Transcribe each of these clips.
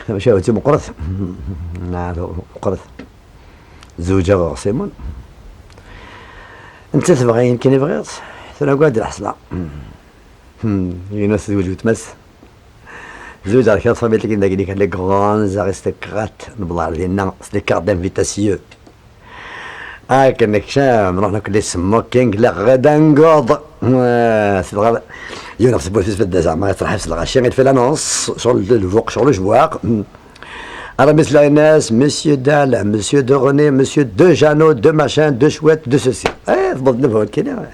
ماشي هو مقرث. هذا مقرث. زوجة غاسمون. انت تبغي يمكن يبغيت. انا قاعد الحصلة. ينس زوج وتمس. زوج على كاس صابيت لك داك لي غرانز ارستقرات نبلار ديالنا سلي كارت دانفيتاسيون. كانك شام نروح ناكل لي سموكينغ لا غدا نقوض. سي يونس بوفيس بدا زعما ترحب في الغاشي غير في لانونس شغل الفوق شغل الجواق. Alors, monsieur Lainès, monsieur Dalle, monsieur de René, monsieur de Jeannot, de machin, de chouette, de ceci. تفضل كده.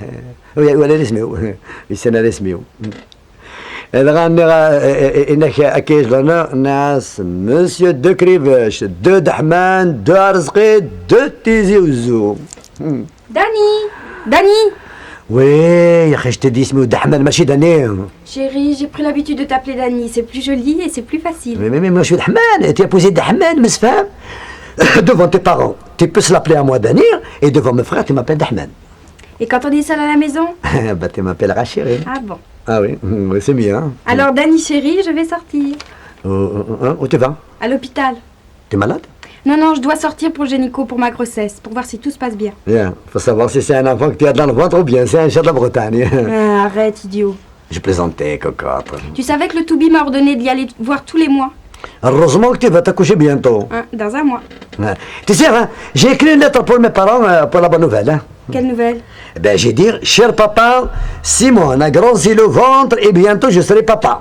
ولا نسميو. يسنا نسميو. غني انك اكيد لنا ناس monsieur de Krivesh, de Dahman, de Arzqi, de Tizi Ouzou. Dani. Oui, يا اخي je te dis اسمه دحمان ماشي داني. Chérie, j'ai pris l'habitude de t'appeler Dani. C'est plus joli et c'est plus facile. Mais moi je suis Dahman. Tu as posé Dahman, mes femmes. Devant tes parents, tu peux se l'appeler à moi Danir, et devant mes frères, tu m'appelles Dahman. Et quand on est seul à la maison? Bah tu m'appelleras chérie. Ah bon. Ah oui, c'est bien. Hein. Alors Dani chérie, je vais sortir. Où tu vas? À l'hôpital. T'es malade? Non, je dois sortir pour le gynéco pour ma grossesse, pour voir si tout se passe bien. Bien, faut savoir si c'est un enfant que tu as dans le ventre ou bien c'est un chat de la Bretagne. Arrête, idiot. Je plaisantais, cocotte. Tu savais que le Toubi m'a ordonné d'y aller voir tous les mois? Heureusement que tu vas t'accoucher bientôt. Dans un mois. Tu sais, hein, j'ai écrit une lettre pour mes parents pour la bonne nouvelle. Hein. Quelle nouvelle? Ben, j'ai dit, cher papa, Simon a grossi le ventre et bientôt je serai papa.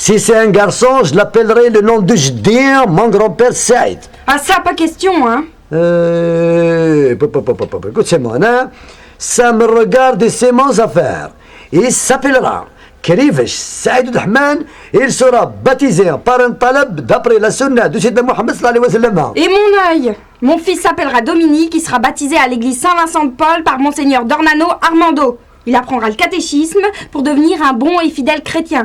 Si c'est un garçon, je l'appellerai le nom de Jdir, mon grand-père Saïd. Ah ça, pas question, hein. Écoute, Simon, hein, ça me regarde et c'est mon affaire. Il s'appellera Krivesh Saïd Dahman et il sera baptisé par un talab d'après la sunna de Sayyidina Mohammed sallallahu alayhi wa sallam. Et mon œil! Mon fils s'appellera Dominique, il sera baptisé à l'église Saint-Vincent de Paul par Monseigneur Dornano Armando. Il apprendra le catéchisme pour devenir un bon et fidèle chrétien.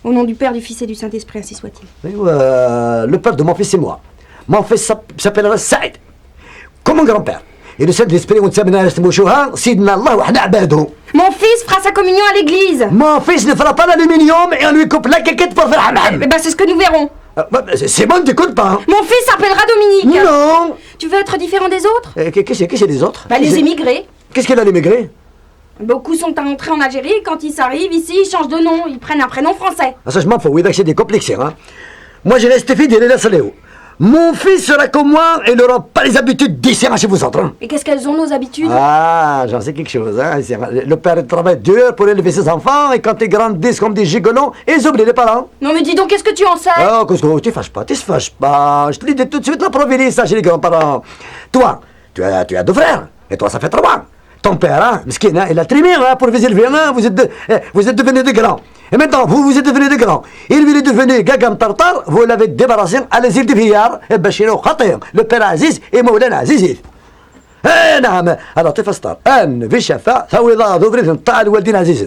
Au nom du Père, du Fils et du Saint-Esprit, ainsi soit-il. Le père de mon fils, c'est moi. Mon fils s'appellera Saïd, comme mon grand-père. Et le Saint-Esprit, on Sidna Allah wa abadou. Mon fils fera sa communion à l'église. Mon fils ne fera pas l'aluminium et on lui coupe la caquette pour faire hamham. Eh ben, c'est ce que nous verrons. C'est bon, t'écoutes pas. Hein. Mon fils s'appellera Dominique. Non. Tu veux être différent des autres? Qu'est-ce que c'est des autres? Les émigrés. Qu'est-ce qu'il a l'émigré? Beaucoup sont entrés en Algérie et quand ils arrivent ici, ils changent de nom. Ils prennent un prénom français. Ça, je m'en fous. Oui, c'est des complexes. Hein. Moi, je reste fidèle et laisse Léo. Mon fils sera comme moi et n'aura pas les habitudes d'ici chez vous autres. Hein. Et qu'est-ce qu'elles ont, nos habitudes? Ah, j'en sais quelque chose. Hein. Le père travaille dur pour élever ses enfants et quand ils grandissent comme des gigolos, ils oublient les parents. Non mais dis donc, qu'est-ce que tu en sais? Oh, qu'est-ce que tu fâches pas, tu te fâches pas. Je te dis tout de suite la provenance chez les grands-parents. Toi, tu as 2 frères et toi ça fait 3. Ton père, hein, miskin, hein, il a trimé hein, pour vous élever. Hein, vous êtes devenus des grands. Et maintenant, vous êtes devenus des grands. Il est devenu Gagam Tartar, vous l'avez débarrassé à les îles de Villard, et Bachiro Khatir, le père Aziz et Moulana Azizif. Eh, non, alors tu fais ça. Un, Vishafa, ça ou il a d'ouvrir un tal ou el din Aziz.